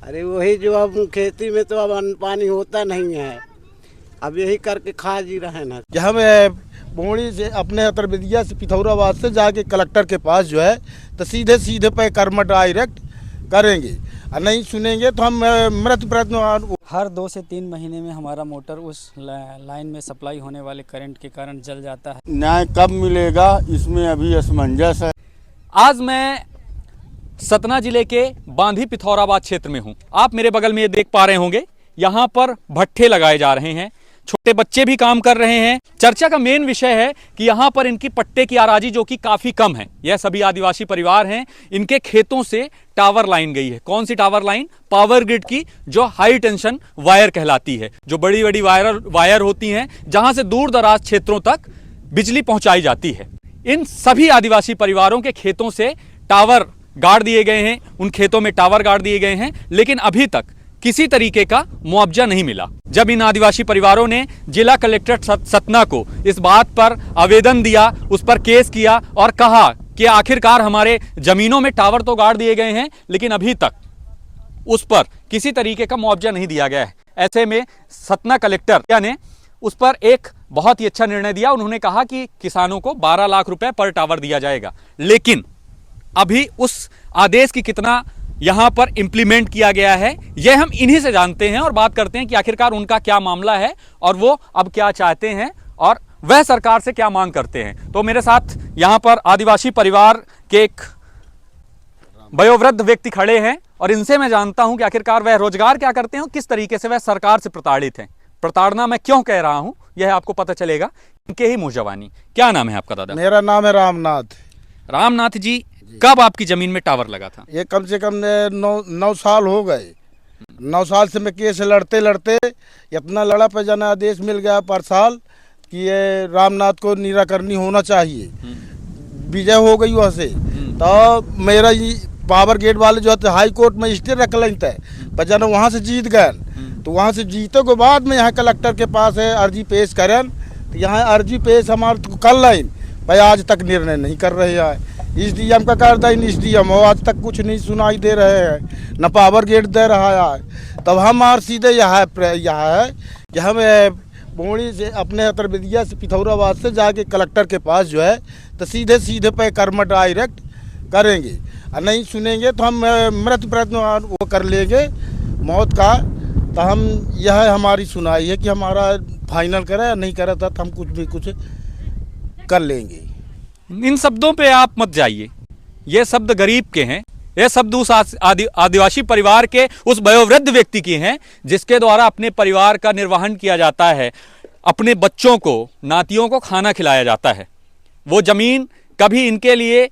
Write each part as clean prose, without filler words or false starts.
अरे वही जो अब खेती में तो अब अन्न पानी होता नहीं है, अब यही करके खा जी रहे हैं। कि हम बोड़ी से अपने अतरबिदिया से पिथौराबाद से जाके कलेक्टर के पास जो है तो सीधे सीधे पे कर्म डायरेक्ट करेंगे, और नहीं सुनेंगे तो हम मृत प्रयत्न। हर 2 से 3 महीने में हमारा मोटर उस लाइन में सप्लाई होने वाले करंट के कारण जल जाता है। न्याय कब मिलेगा इसमें अभी असमंजस है। आज मैं सतना जिले के बांधी पिथौराबाद क्षेत्र में हूं। आप मेरे बगल में ये देख पा रहे होंगे, यहां पर भट्ठे लगाए जा रहे हैं, छोटे बच्चे भी काम कर रहे हैं। चर्चा का मेन विषय है कि यहां पर इनकी पट्टे की आराजी जो कि काफी कम है। यह सभी आदिवासी परिवार हैं, इनके खेतों से टावर लाइन गई है। कौन सी टावर लाइन? पावर ग्रिड की, जो हाई टेंशन वायर कहलाती है, जो बड़ी बड़ी वायर होती हैं, जहां से दूर दराज क्षेत्रों तक बिजली पहुंचाई जाती है। इन सभी आदिवासी परिवारों के खेतों से टावर गाड़ दिए गए हैं, उन खेतों में टावर गाड़ दिए गए हैं, लेकिन अभी तक किसी तरीके का मुआवजा नहीं मिला। जब इन आदिवासी परिवारों ने जिला कलेक्टर सतना को इस बात पर आवेदन दिया, उस पर केस किया और कहा कि आखिरकार हमारे जमीनों में टावर तो गाड़ दिए गए हैं, लेकिन अभी तक उस पर किसी तरीके का मुआवजा नहीं दिया गया है। ऐसे में सतना कलेक्टर ने उस पर एक बहुत ही अच्छा निर्णय दिया। उन्होंने कहा कि किसानों को 12 लाख रुपए पर टावर दिया जाएगा, लेकिन अभी उस आदेश की कितना यहां पर इंप्लीमेंट किया गया है, यह हम इन्हीं से जानते हैं और बात करते हैं कि आखिरकार उनका क्या मामला है और वो अब क्या चाहते हैं और वह सरकार से क्या मांग करते हैं। तो मेरे साथ यहां पर आदिवासी परिवार के एक वयोवृद्ध व्यक्ति खड़े हैं और इनसे मैं जानता हूं कि आखिरकार वह रोजगार क्या करते हैं और किस तरीके से वह सरकार से प्रताड़ित हैं। प्रताड़ना मैं क्यों कह रहा हूं यह आपको पता चलेगा इनके ही मुंह जवानी। क्या नाम है आपका दादा? मेरा नाम है रामनाथ। रामनाथ जी, कब आपकी जमीन में टावर लगा था? ये कम से कम 9 साल हो गए। 9 साल से मैं केस लड़ते लड़ते इतना लड़ा पे जाना आदेश मिल गया पर साल कि ये रामनाथ को निराकरणी होना चाहिए। विजय हो गई वहाँ से, तो मेरा ये पावर गेट वाले जो है हाई कोर्ट में स्टे रख लेते हैं, पर जाना वहाँ से जीत गए। तो वहाँ से जीतने के बाद में यहाँ कलेक्टर के पास है अर्जी पेश करें, तो यहाँ अर्जी पेश हमारे तो कर लाइन भाई आज तक निर्णय नहीं कर रहे हैं। SDM का कार्रवाई SDM हो आज तक कुछ नहीं सुनाई दे रहे हैं, न पावर गेट दे रहा है। तब हम और सीधे यहाँ है कि हम बोड़ी से अपने अतरबिदिया से पिथौराबाद से जाके कलेक्टर के पास जो है तो सीधे सीधे पे कर्म डायरेक्ट करेंगे, और नहीं सुनेंगे तो हम मृत प्रयत्न वो कर लेंगे मौत का। तो हम यह हमारी सुनाई है कि हमारा फाइनल करे, नहीं करे तो हम कुछ भी कुछ कर लेंगे। इन शब्दों पे आप मत जाइए, ये शब्द गरीब के हैं, ये शब्द उस आदिवासी परिवार के उस वयोवृद्ध व्यक्ति की हैं जिसके द्वारा अपने परिवार का निर्वहन किया जाता है, अपने बच्चों को, नातियों को खाना खिलाया जाता है। वो जमीन कभी इनके लिए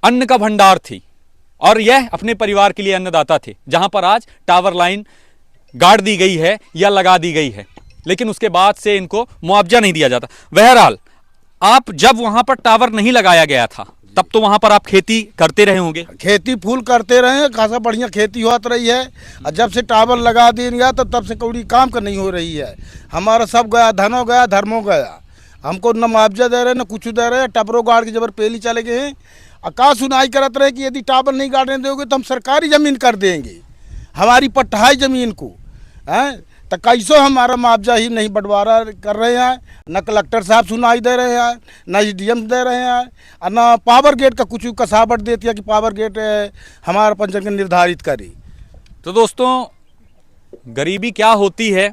अन्न का भंडार थी और यह अपने परिवार के लिए अन्नदाता थे, जहां पर आज टावर लाइन गाड़ दी गई है या लगा दी गई है, लेकिन उसके बाद से इनको मुआवजा नहीं दिया जाता। बहरहाल, आप जब वहां पर टावर नहीं लगाया गया था तब तो वहां पर आप खेती करते रहे होंगे? खेती फूल करते रहे, खासा बढ़िया खेती होती रही है। और जब से टावर लगा दिया गया तो तब से कौड़ी काम का नहीं हो रही है। हमारा सब गया, धनो गया, धर्मो गया। हमको न मुआवजा दे रहे न कुछ दे रहे, टपरो गाड़ के जबर पेली चले गए हैं। का सुनाई करते रहे कि यदि टावर नहीं गाड़ने दोगे तो हम सरकारी ज़मीन कर देंगे, हमारी पट्टाई ज़मीन को हैं। तो कैसो हमारा मुआवजा ही नहीं बंटवारा कर रहे हैं, न कलेक्टर साहब सुनाई दे रहे हैं, न SDM दे रहे हैं, और न पावर गेट का कुछ कसावट देती है कि पावर गेट हमारा पंचायत निर्धारित करे। तो दोस्तों, गरीबी क्या होती है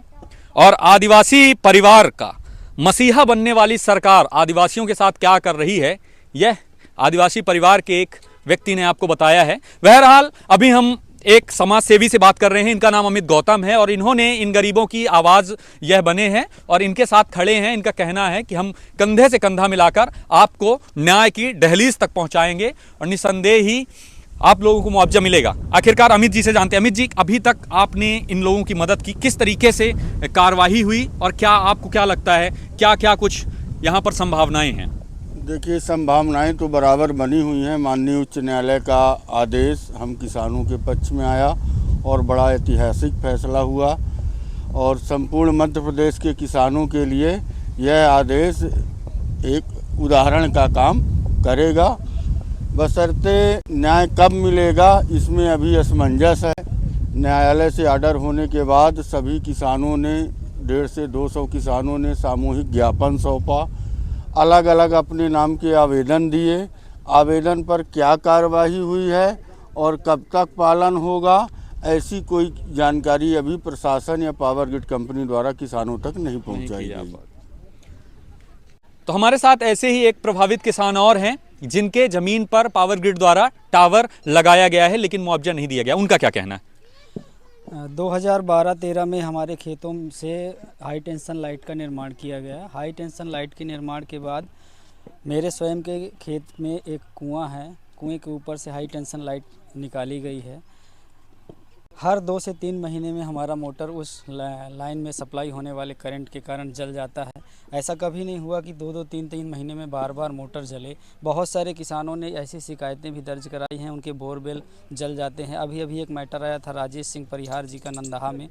और आदिवासी परिवार का मसीहा बनने वाली सरकार आदिवासियों के साथ क्या कर रही है, यह आदिवासी परिवार के एक व्यक्ति ने आपको बताया है। बहरहाल, अभी हम एक समाज सेवी से बात कर रहे हैं, इनका नाम अमित गौतम है और इन्होंने इन गरीबों की आवाज़ यह बने हैं और इनके साथ खड़े हैं। इनका कहना है कि हम कंधे से कंधा मिलाकर आपको न्याय की दहलीज तक पहुंचाएंगे और निसंदेह ही आप लोगों को मुआवजा मिलेगा। आखिरकार अमित जी से जानते हैं। अमित जी, अभी तक आपने इन लोगों की मदद की, किस तरीके से कार्रवाई हुई और क्या आपको क्या लगता है, क्या क्या कुछ यहाँ पर संभावनाएँ हैं? देखिए, संभावनाएं तो बराबर बनी हुई हैं। माननीय उच्च न्यायालय का आदेश हम किसानों के पक्ष में आया और बड़ा ऐतिहासिक फैसला हुआ और संपूर्ण मध्य प्रदेश के किसानों के लिए यह आदेश एक उदाहरण का काम करेगा। बशर्ते न्याय कब मिलेगा इसमें अभी असमंजस है। न्यायालय से आर्डर होने के बाद सभी किसानों ने 150 से 200 किसानों ने सामूहिक ज्ञापन सौंपा, अलग अलग अपने नाम के आवेदन दिए। आवेदन पर क्या कार्रवाई हुई है और कब तक पालन होगा, ऐसी कोई जानकारी अभी प्रशासन या पावर ग्रिड कंपनी द्वारा किसानों तक नहीं पहुंचाई गई। तो हमारे साथ ऐसे ही एक प्रभावित किसान और हैं जिनके जमीन पर पावर ग्रिड द्वारा टावर लगाया गया है लेकिन मुआवजा नहीं दिया गया, उनका क्या कहना है? 2012-13 में हमारे खेतों से हाई टेंशन लाइट का निर्माण किया गया। हाई टेंशन लाइट के निर्माण के बाद मेरे स्वयं के खेत में एक कुआं है, कुएं के ऊपर से हाई टेंशन लाइट निकाली गई है। हर 2 से 3 महीने में हमारा मोटर उस लाइन में सप्लाई होने वाले करंट के कारण जल जाता है। ऐसा कभी नहीं हुआ कि 2-2, 3-3 महीने में बार बार मोटर जले। बहुत सारे किसानों ने ऐसी शिकायतें भी दर्ज कराई हैं, उनके बोरवेल जल जाते हैं। अभी अभी एक मैटर आया था राजेश सिंह परिहार जी का नंदहा में,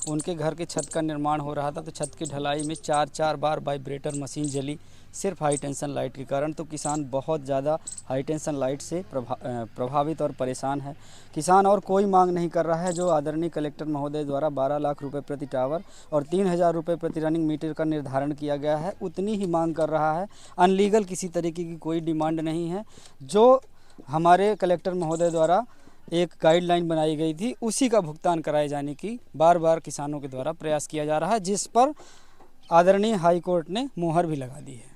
उनके घर के छत का निर्माण हो रहा था तो छत की ढलाई में 4 बार वाइब्रेटर मशीन जली, सिर्फ हाई टेंशन लाइट के कारण। तो किसान बहुत ज़्यादा हाई टेंशन लाइट से प्रभावित और परेशान है। किसान और कोई मांग नहीं कर रहा है। जो आदरणीय कलेक्टर महोदय द्वारा 12 लाख रुपए प्रति टावर और 3000 रुपये प्रति रनिंग मीटर का निर्धारण किया गया है, उतनी ही मांग कर रहा है। अनलीगल किसी तरीके की कोई डिमांड नहीं है। जो हमारे कलेक्टर महोदय द्वारा एक गाइडलाइन बनाई गई थी, उसी का भुगतान कराए जाने की बार बार किसानों के द्वारा प्रयास किया जा रहा है, जिस पर आदरणीय हाई कोर्ट ने मोहर भी लगा दी है।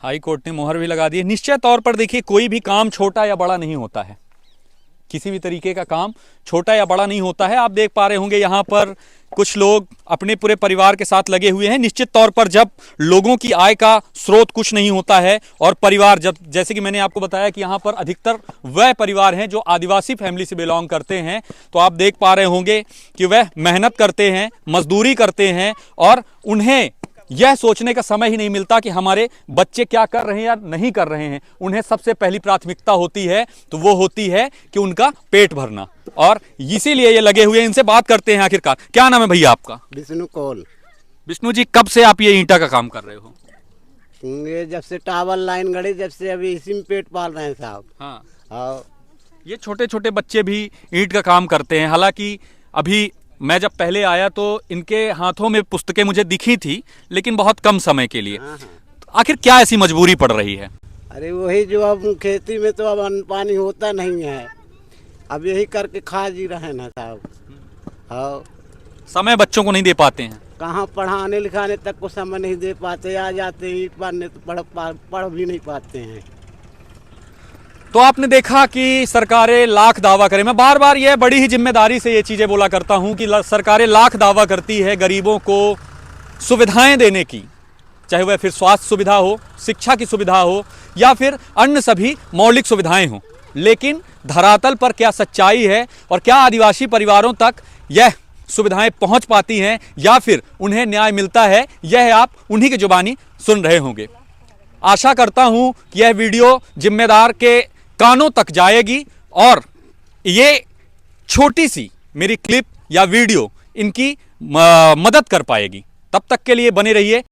हाई कोर्ट ने मोहर भी लगा दी है। निश्चित तौर पर देखिए, कोई भी काम छोटा या बड़ा नहीं होता है, किसी भी तरीके का काम छोटा या बड़ा नहीं होता है। आप देख पा रहे होंगे यहाँ पर कुछ लोग अपने पूरे परिवार के साथ लगे हुए हैं। निश्चित तौर पर जब लोगों की आय का स्रोत कुछ नहीं होता है और परिवार, जब जैसे कि मैंने आपको बताया कि यहाँ पर अधिकतर वह परिवार हैं जो आदिवासी फैमिली से बिलोंग करते हैं, तो आप देख पा रहे होंगे कि वह मेहनत करते हैं, मजदूरी करते हैं और उन्हें यह सोचने का समय ही नहीं मिलता कि हमारे बच्चे क्या कर रहे हैं या नहीं कर रहे हैं। उन्हें सबसे पहली प्राथमिकता होती है तो वो होती है कि उनका पेट भरना, और इसीलिए ये लगे हुए हैं। इनसे बात करते हैं। आखिरकार क्या नाम है भैया आपका? विष्णु कौल। विष्णु जी, कब से आप ये ईंटा का काम कर रहे हो? ये जब से टावर लाइन गड़ी, जब से अभी इसी में पेट पाल रहे हैं साहब। हाँ, ये छोटे छोटे बच्चे भी ईंट का काम करते हैं। हालांकि अभी मैं जब पहले आया तो इनके हाथों में पुस्तकें मुझे दिखी थी, लेकिन बहुत कम समय के लिए। आखिर क्या ऐसी मजबूरी पड़ रही है? अरे वही जो अब खेती में तो अब अन्न पानी होता नहीं है, अब यही करके खा जी रहे हैं साहब। हाँ, समय बच्चों को नहीं दे पाते हैं। कहाँ पढ़ाने लिखाने तक को समय नहीं दे पाते, आ जाते हैं ईंट पारने तो पढ़ भी नहीं पाते हैं। तो आपने देखा कि सरकारें लाख दावा करें, मैं बार बार यह बड़ी ही जिम्मेदारी से ये चीज़ें बोला करता हूं कि सरकारें लाख दावा करती है गरीबों को सुविधाएं देने की, चाहे वह फिर स्वास्थ्य सुविधा हो, शिक्षा की सुविधा हो या फिर अन्य सभी मौलिक सुविधाएं हों, लेकिन धरातल पर क्या सच्चाई है और क्या आदिवासी परिवारों तक यह सुविधाएं पहुंच पाती हैं या फिर उन्हें न्याय मिलता है, यह आप उन्हीं की जुबानी सुन रहे होंगे। आशा करता हूं कि यह वीडियो जिम्मेदार के कानों तक जाएगी और ये छोटी सी मेरी क्लिप या वीडियो इनकी मदद कर पाएगी। तब तक के लिए बने रहिए